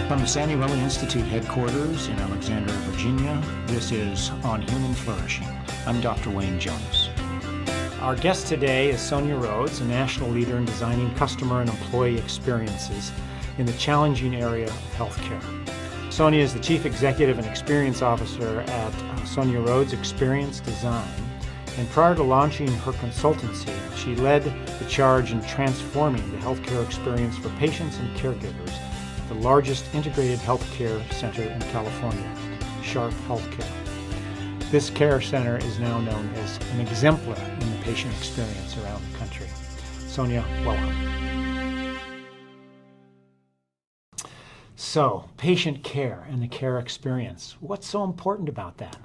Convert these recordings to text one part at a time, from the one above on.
From the Samueli Institute headquarters in Alexandria, Virginia, this is On Human Flourishing. I'm Dr. Wayne Jones. Our guest today is Sonia Rhodes, a national leader in designing customer and employee experiences in the challenging area of healthcare. Sonia is the Chief Executive and Experience Officer at Sonia Rhodes Experience Design. And prior to launching her consultancy, she led the charge in transforming the healthcare experience for patients and caregivers, the largest integrated healthcare center in California, Sharp Healthcare. This care center is now known as an exemplar in the patient experience around the country. Sonia, welcome. So, patient care and the care experience. What's so important about that?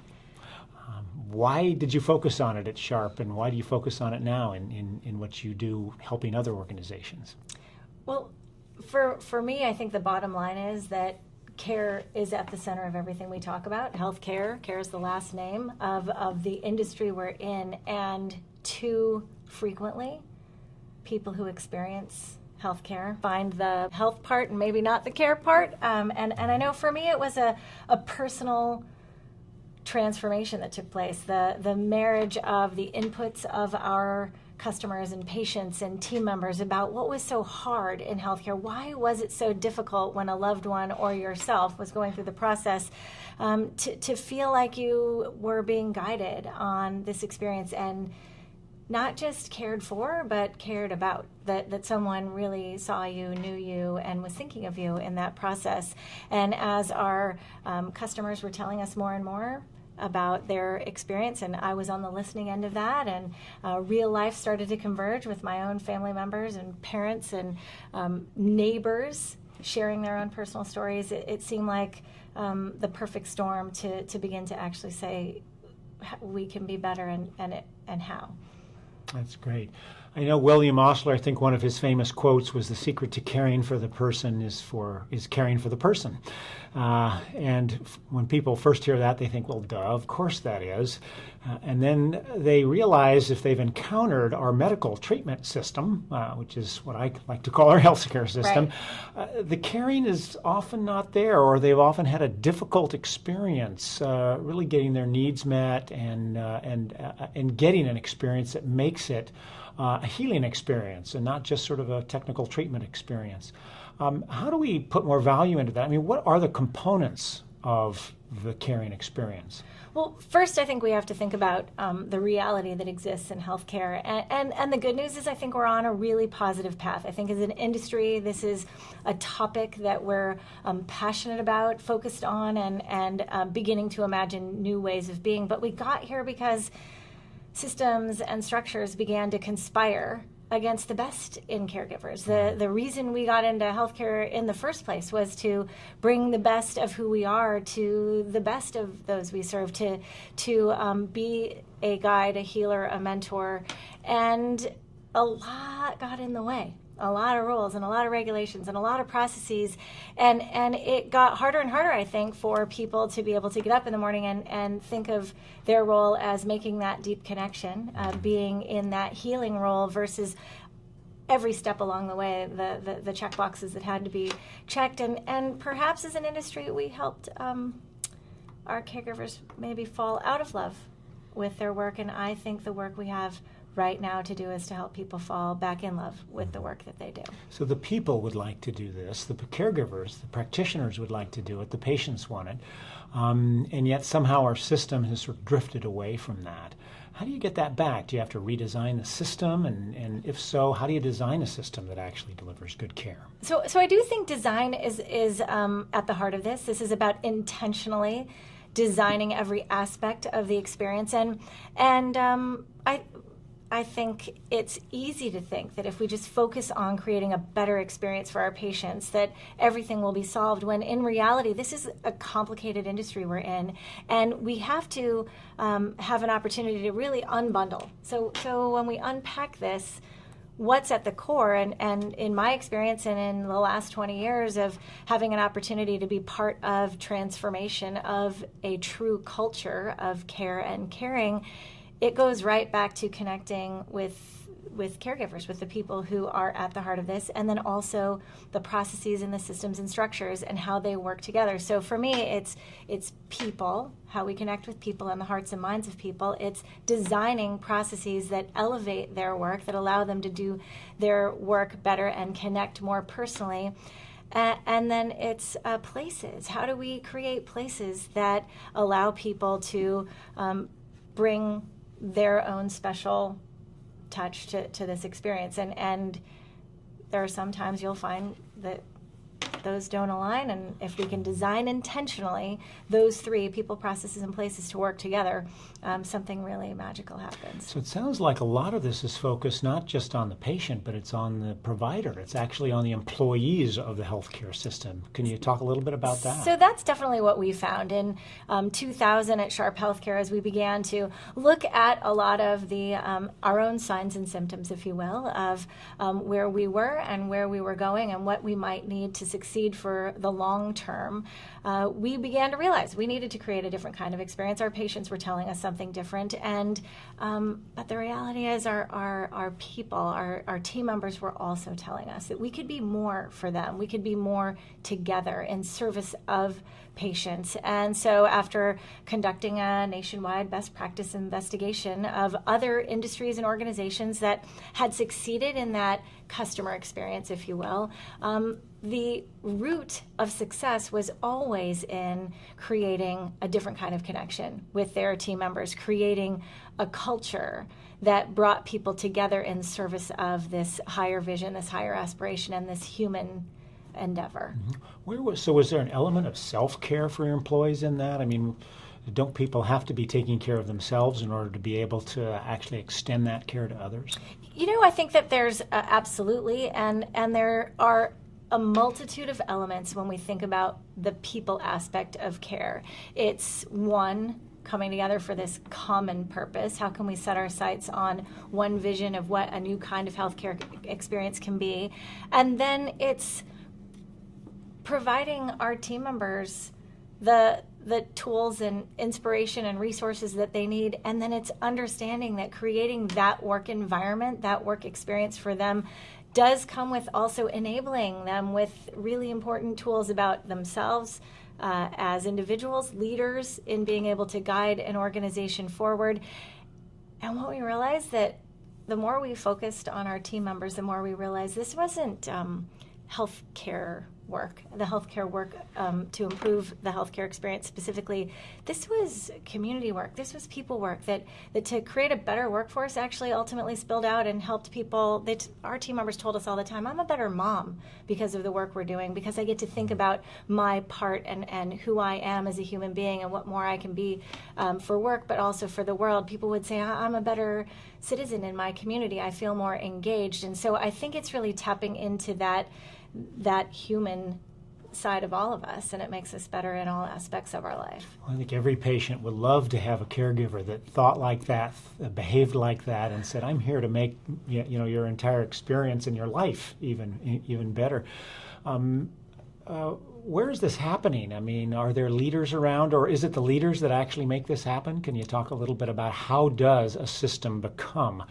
Why did you focus on it at Sharp, and why do you focus on it now in what you do helping other organizations? Well, for me, I think the bottom line is that care is at the center of everything we talk about. Healthcare, care is the last name of the industry we're in, and too frequently, people who experience healthcare find the health part and maybe not the care part. And I know for me it was a personal transformation that took place, the marriage of the inputs of our customers and patients and team members about what was so hard in healthcare. Why was it so difficult when a loved one or yourself was going through the process to feel like you were being guided on this experience and not just cared for, but cared about, that someone really saw you, knew you, and was thinking of you in that process. And as our customers were telling us more and more about their experience, and I was on the listening end of that, and real life started to converge with my own family members and parents and neighbors sharing their own personal stories. It seemed like the perfect storm to begin to actually say we can be better, and how. That's great. I know William Osler, I think one of his famous quotes was, "The secret to caring for the person is caring for the person." And when people first hear that, they think, well, duh, of course that is. And then they realize if they've encountered our medical treatment system, which is what I like to call our healthcare system, right, the caring is often not there, or they've often had a difficult experience really getting their needs met and getting an experience that makes it a healing experience and not just sort of a technical treatment experience. How do we put more value into that? I mean, what are the components of the caring experience? Well, first, I think we have to think about the reality that exists in healthcare. And the good news is I think we're on a really positive path. I think as an industry, this is a topic that we're passionate about, focused on, and beginning to imagine new ways of being. But we got here because systems and structures began to conspire against the best in caregivers. The reason we got into healthcare in the first place was to bring the best of who we are to the best of those we serve, to be a guide, a healer, a mentor, and a lot got in the way. A lot of rules and a lot of regulations and a lot of processes, and it got harder and harder, I think, for people to be able to get up in the morning and think of their role as making that deep connection, being in that healing role versus every step along the way, the check boxes that had to be checked. And perhaps as an industry, we helped our caregivers maybe fall out of love with their work, and I think the work we have right now to do is to help people fall back in love with the work that they do. So the people would like to do this, the caregivers, the practitioners would like to do it, the patients want it, and yet somehow our system has sort of drifted away from that. How do you get that back? Do you have to redesign the system? And if so, how do you design a system that actually delivers good care? So I do think design is at the heart of this. This is about intentionally designing every aspect of the experience, and I think it's easy to think that if we just focus on creating a better experience for our patients, that everything will be solved, when in reality, this is a complicated industry we're in, and we have to have an opportunity to really unbundle. So when we unpack this, what's at the core, and in my experience and in the last 20 years of having an opportunity to be part of transformation of a true culture of care and caring, it goes right back to connecting with with caregivers, with the people who are at the heart of this, and then also the processes and the systems and structures and how they work together. So for me, it's people, how we connect with people and the hearts and minds of people. It's designing processes that elevate their work, that allow them to do their work better and connect more personally. And then it's places. How do we create places that allow people to bring their own special touch to this experience? And there are some times you'll find that those don't align, and if we can design intentionally those three, people, processes, and places, to work together, something really magical happens. So it sounds like a lot of this is focused not just on the patient, but it's on the provider. It's actually on the employees of the healthcare system. Can you talk a little bit about that? So that's definitely what we found in 2000 at Sharp Healthcare, as we began to look at a lot of the our own signs and symptoms, if you will, of where we were and where we were going and what we might need to succeed for the long term. We began to realize we needed to create a different kind of experience. Our patients were telling us something different, and but the reality is our people, our team members were also telling us that we could be more for them. We could be more together in service of patients. And so after conducting a nationwide best practice investigation of other industries and organizations that had succeeded in that customer experience, if you will, the root of success was always in creating a different kind of connection with their team members, creating a culture that brought people together in service of this higher vision, this higher aspiration, and this human endeavor. Mm-hmm. So was there an element of self-care for your employees in that? I mean, don't people have to be taking care of themselves in order to be able to actually extend that care to others? You know, I think that there's absolutely, and there are a multitude of elements when we think about the people aspect of care. It's one, coming together for this common purpose. How can we set our sights on one vision of what a new kind of healthcare experience can be? And then it's providing our team members the tools and inspiration and resources that they need. And then it's understanding that creating that work environment, that work experience for them, does come with also enabling them with really important tools about themselves as individuals, leaders, in being able to guide an organization forward. And what we realized, that the more we focused on our team members, the more we realized this wasn't healthcare work, the healthcare work to improve the healthcare experience specifically. This was community work. This was people work that to create a better workforce actually ultimately spilled out and helped people. Our team members told us all the time, I'm a better mom because of the work we're doing, because I get to think about my part and who I am as a human being and what more I can be for work, but also for the world. People would say, I'm a better citizen in my community. I feel more engaged. And so I think it's really tapping into that human side of all of us, and it makes us better in all aspects of our life. I think every patient would love to have a caregiver that thought like that, behaved like that, and said, I'm here to make your entire experience and your life even better. Where is this happening? I mean, are there leaders around, or is it the leaders that actually make this happen? Can you talk a little bit about how does a system become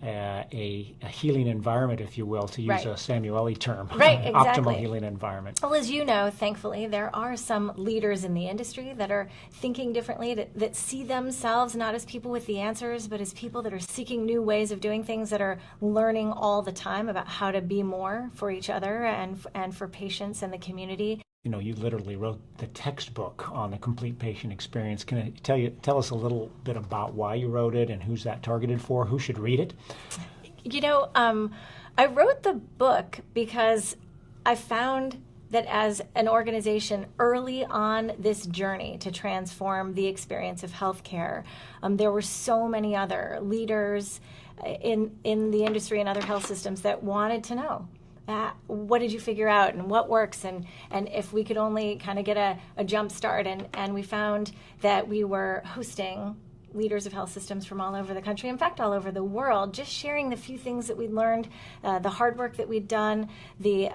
a healing environment, if you will, to use a Samueli term, right, exactly. Optimal healing environment? Well, as you know, thankfully, there are some leaders in the industry that are thinking differently, that see themselves not as people with the answers, but as people that are seeking new ways of doing things, that are learning all the time about how to be more for each other and for patients and the community. You know, you literally wrote the textbook on the complete patient experience. Can I tell us a little bit about why you wrote it and who's that targeted for? Who should read it? You know, I wrote the book because I found that as an organization early on this journey to transform the experience of healthcare, there were so many other leaders in the industry and other health systems that wanted to know, what did you figure out and what works, and if we could only kind of get a jump start. And we found that we were hosting leaders of health systems from all over the country, in fact, all over the world, just sharing the few things that we'd learned, the hard work that we'd done, the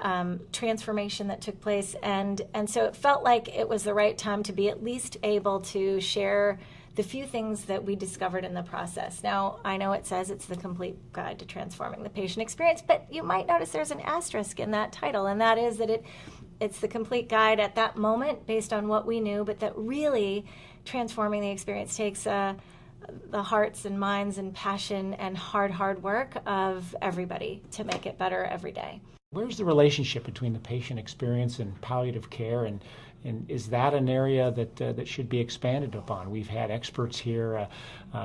transformation that took place. And so it felt like it was the right time to be at least able to share the few things that we discovered in the process. Now, I know it says it's the complete guide to transforming the patient experience, but you might notice there's an asterisk in that title, and that is that it's the complete guide at that moment based on what we knew, but that really transforming the experience takes the hearts and minds and passion and hard work of everybody to make it better every day. Where's the relationship between the patient experience and palliative care, and is that an area that should be expanded upon? We've had experts here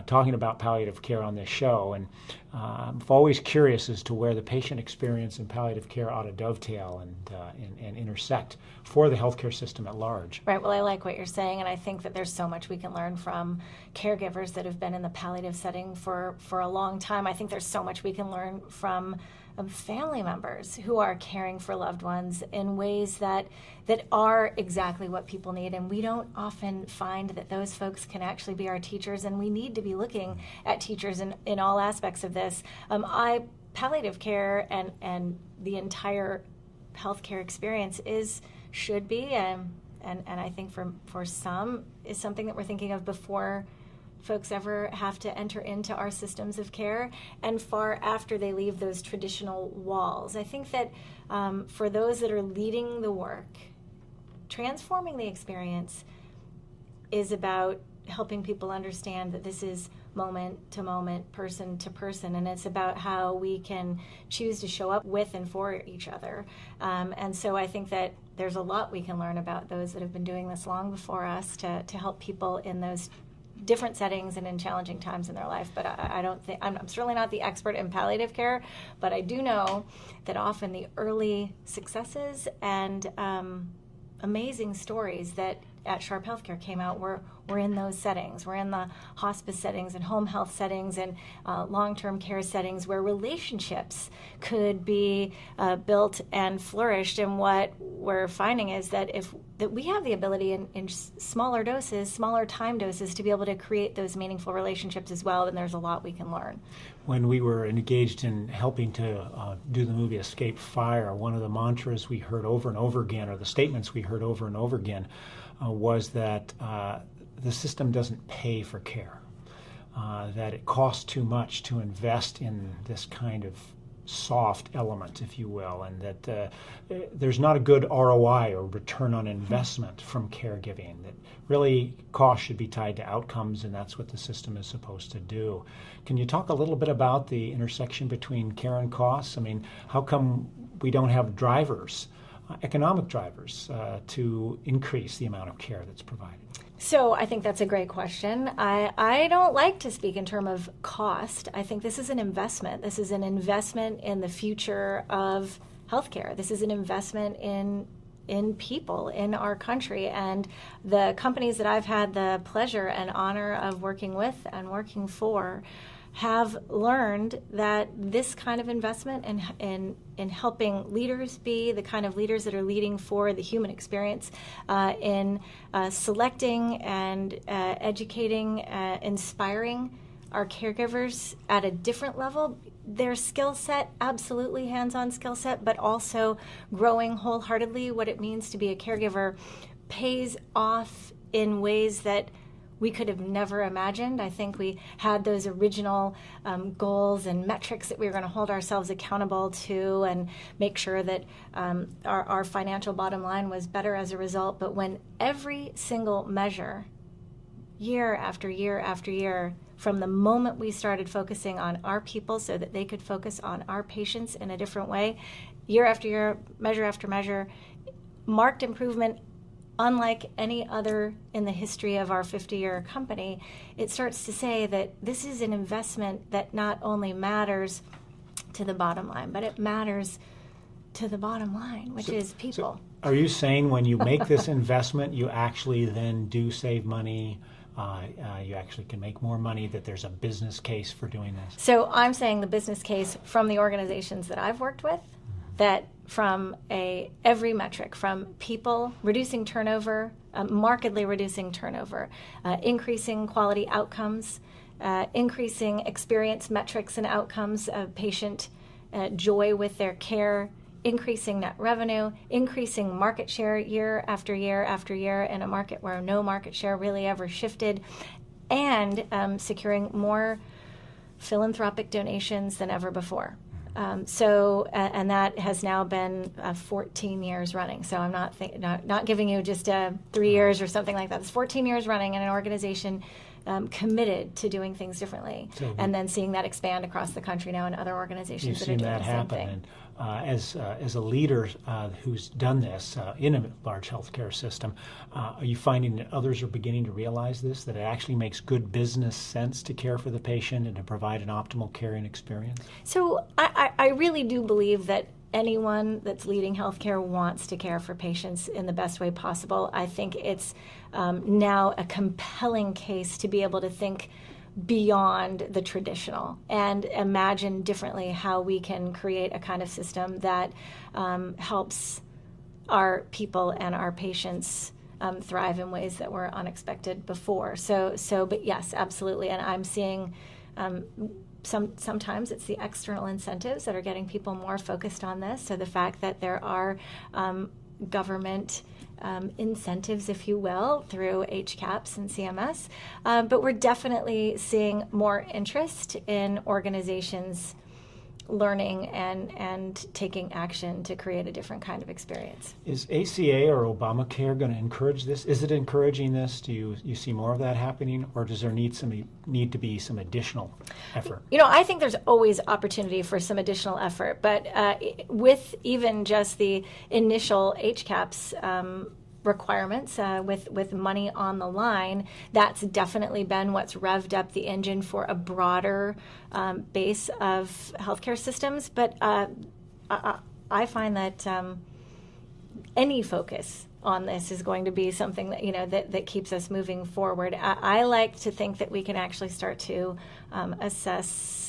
talking about palliative care on this show, and I'm always curious as to where the patient experience and palliative care ought to dovetail and intersect for the healthcare system at large. Right. Well, I like what you're saying, and I think that there's so much we can learn from caregivers that have been in the palliative setting for a long time. I think there's so much we can learn from family members who are caring for loved ones in ways that are exactly what people need. And we don't often find that those folks can actually be our teachers, and we need to be looking at teachers in all aspects of this. Palliative care and the entire healthcare experience should be, and I think for some is something that we're thinking of before folks ever have to enter into our systems of care, and far after they leave those traditional walls. I think that for those that are leading the work, transforming the experience is about helping people understand that this is moment to moment, person to person, and it's about how we can choose to show up with and for each other. And so I think that there's a lot we can learn about those that have been doing this long before us to help people in those different settings and in challenging times in their life. But I don't think, I'm certainly not the expert in palliative care, but I do know that often the early successes and amazing stories that at Sharp Healthcare came out were in those settings. We're in the hospice settings and home health settings and long-term care settings where relationships could be built and flourished. And what we're finding is that that we have the ability in smaller doses, smaller time doses, to be able to create those meaningful relationships as well. And there's a lot we can learn. When we were engaged in helping to do the movie Escape Fire, one of the mantras we heard over and over again, or the statements we heard over and over again, was that the system doesn't pay for care, that it costs too much to invest in this kind of soft element, if you will, and that there's not a good ROI or return on investment from caregiving, that really costs should be tied to outcomes, and that's what the system is supposed to do. Can you talk a little bit about the intersection between care and costs? I mean, how come we don't have drivers, economic drivers, to increase the amount of care that's provided? So I think that's a great question. I don't like to speak in terms of cost. I think this is an investment. This is an investment in the future of healthcare. This is an investment in people in our country. And the companies that I've had the pleasure and honor of working with and working for have learned that this kind of investment in helping leaders be the kind of leaders that are leading for the human experience, in selecting and educating, inspiring our caregivers at a different level. Their skill set, absolutely hands-on skill set, but also growing wholeheartedly what it means to be a caregiver pays off in ways that we could have never imagined. I think we had those original goals and metrics that we were going to hold ourselves accountable to and make sure that our financial bottom line was better as a result. But when every single measure, year after year after year, from the moment we started focusing on our people so that they could focus on our patients in a different way, year after year, measure after measure, marked improvement unlike any other in the history of our 50-year company, it starts to say that this is an investment that not only matters to the bottom line, but it matters to the bottom line, which is people. So are you saying when you make this investment, you actually then do save money, you actually can make more money, that there's a business case for doing this? So I'm saying the business case from the organizations that I've worked with, that from every metric, from people reducing turnover, markedly reducing turnover, increasing quality outcomes, increasing experience metrics and outcomes of patient joy with their care, increasing net revenue, increasing market share year after year after year in a market where no market share really ever shifted. and securing more philanthropic donations than ever before. And that has now been 14 years running. So I'm not giving you just 3 years or something like that. It's 14 years running in an organization committed to doing things differently, and then seeing that expand across the country now in other organizations that are doing the same thing. And as a leader who's done this in a large healthcare system, are you finding that others are beginning to realize this, that it actually makes good business sense to care for the patient and to provide an optimal caring experience? So I really do believe that anyone that's leading healthcare wants to care for patients in the best way possible. I think it's now a compelling case to be able to think beyond the traditional and imagine differently how we can create a kind of system that helps our people and our patients thrive in ways that were unexpected before. But yes, absolutely. And I'm seeing sometimes it's the external incentives that are getting people more focused on this. So the fact that there are government incentives, if you will, through HCAPS and CMS. But we're definitely seeing more interest in organizations learning and taking action to create a different kind of experience. Is ACA or Obamacare going to encourage this? Is it encouraging this? Do you see more of that happening, or does there need to be some additional effort? I think there's always opportunity for some additional effort, but with even just the initial HCAPS requirements with money on the line, that's definitely been what's revved up the engine for a broader base of healthcare systems. But I find that any focus on this is going to be something that that keeps us moving forward. I like to think that we can actually start to assess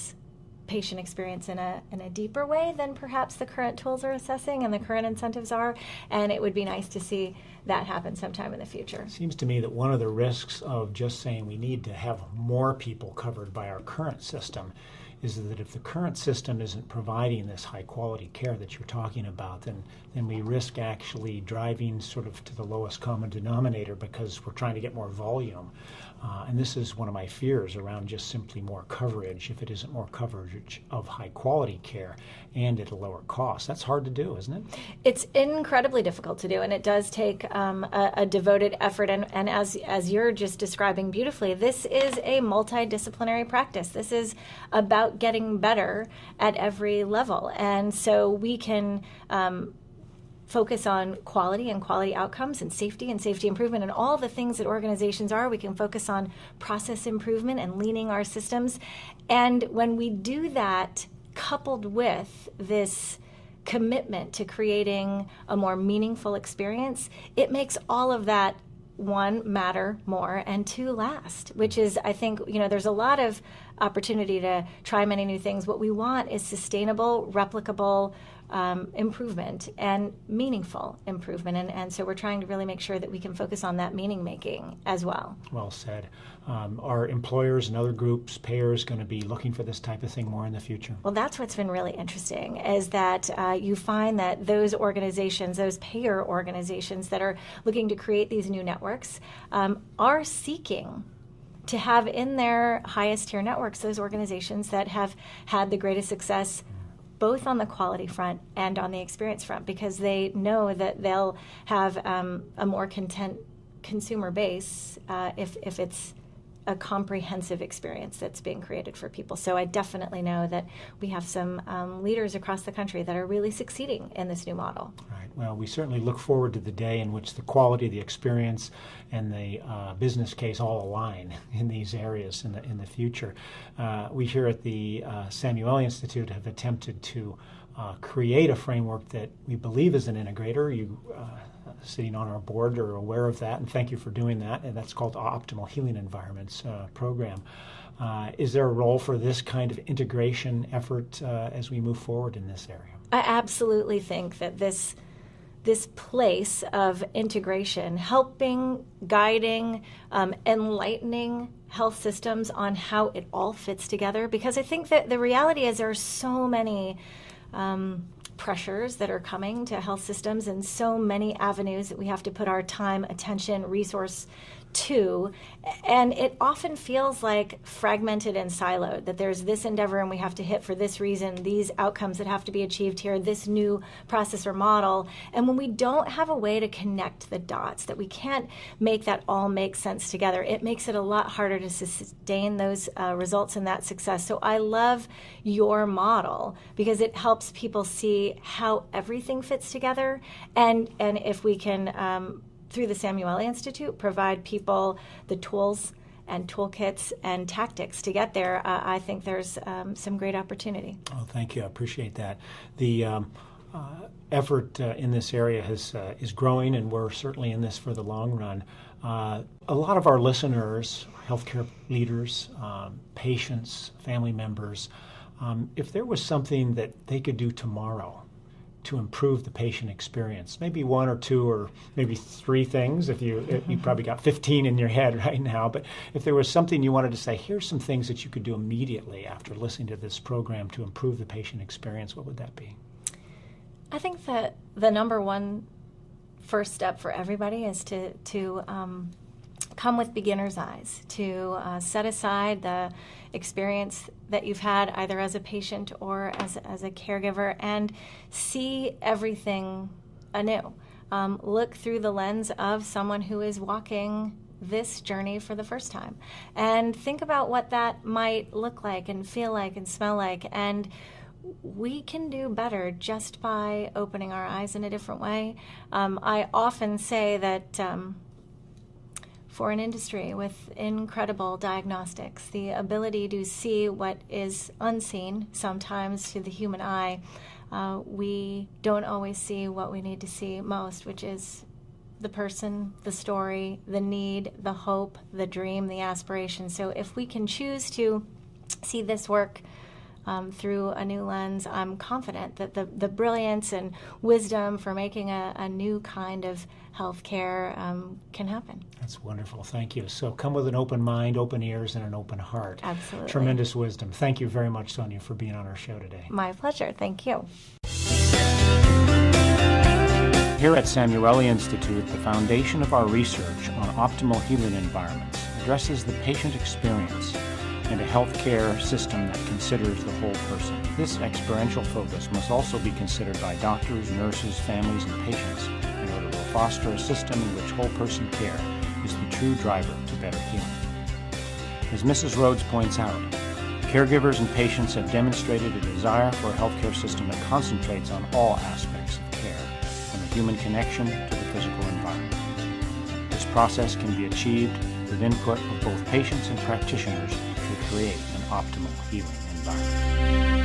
patient experience in a deeper way than perhaps the current tools are assessing and the current incentives are, and it would be nice to see that happen sometime in the future. It seems to me that one of the risks of just saying we need to have more people covered by our current system is that if the current system isn't providing this high quality care that you're talking about, then we risk actually driving sort of to the lowest common denominator because we're trying to get more volume. And this is one of my fears around just simply more coverage, if it isn't more coverage of high quality care and at a lower cost. That's hard to do, isn't it? It's incredibly difficult to do, and it does take a devoted effort. And as you're just describing beautifully, this is a multidisciplinary practice. This is about getting better at every level. And so we can focus on quality and quality outcomes and safety improvement and all the things that organizations are. We can focus on process improvement and leaning our systems. And when we do that, coupled with this commitment to creating a more meaningful experience, it makes all of that, one, matter more, and two, last, which is, I think, there's a lot of opportunity to try many new things. What we want is sustainable, replicable improvement and meaningful improvement. And so we're trying to really make sure that we can focus on that meaning making as well. Well said. Are employers and other groups, payers, going to be looking for this type of thing more in the future? Well, that's what's been really interesting, is that you find that those organizations, those payer organizations that are looking to create these new networks, are seeking to have in their highest tier networks those organizations that have had the greatest success both on the quality front and on the experience front, because they know that they'll have a more content consumer base if it's a comprehensive experience that's being created for people. So I definitely know that we have some leaders across the country that are really succeeding in this new model. Right. Well, we certainly look forward to the day in which the quality, the experience, and the business case all align in these areas in the future. We here at the Samueli Institute have attempted to create a framework that we believe is an integrator. You sitting on our board are aware of that, and thank you for doing that. And that's called Optimal Healing Environments Program. Is there a role for this kind of integration effort as we move forward in this area? I absolutely think that this place of integration, helping, guiding, enlightening health systems on how it all fits together, because I think that the reality is there are so many pressures that are coming to health systems and so many avenues that we have to put our time, attention, resource two, and it often feels like fragmented and siloed, that there's this endeavor and we have to hit for this reason, these outcomes that have to be achieved here, this new process or model. And when we don't have a way to connect the dots, that we can't make that all make sense together, it makes it a lot harder to sustain those results and that success. So I love your model because it helps people see how everything fits together, and if we can through the Samueli Institute, provide people the tools and toolkits and tactics to get there, I think there's some great opportunity. Oh, thank you. I appreciate that. The effort in this area is growing, and we're certainly in this for the long run. A lot of our listeners, healthcare leaders, patients, family members, if there was something that they could do tomorrow to improve the patient experience, maybe one or two or maybe three things, if you probably got 15 in your head right now, but if there was something you wanted to say, here's some things that you could do immediately after listening to this program to improve the patient experience, what would that be? I think that the number one first step for everybody is to come with beginner's eyes, to set aside the experience that you've had either as a patient or as a caregiver and see everything anew. Look through the lens of someone who is walking this journey for the first time and think about what that might look like and feel like and smell like. And we can do better just by opening our eyes in a different way. I often say that for an industry with incredible diagnostics, the ability to see what is unseen sometimes to the human eye, we don't always see what we need to see most, which is the person, the story, the need, the hope, the dream, the aspiration. So if we can choose to see this work through a new lens, I'm confident that the brilliance and wisdom for making a new kind of healthcare can happen. That's wonderful. Thank you. So come with an open mind, open ears, and an open heart. Absolutely. Tremendous wisdom. Thank you very much, Sonia, for being on our show today. My pleasure. Thank you. Here at Samueli Institute, the foundation of our research on optimal healing environments addresses the patient experience and a healthcare system that considers the whole person. This experiential focus must also be considered by doctors, nurses, families, and patients in order to foster a system in which whole person care is the true driver to better healing. As Mrs. Rhodes points out, caregivers and patients have demonstrated a desire for a healthcare system that concentrates on all aspects of care, from the human connection to the physical environment. This process can be achieved with input of both patients and practitioners to create an optimal healing environment.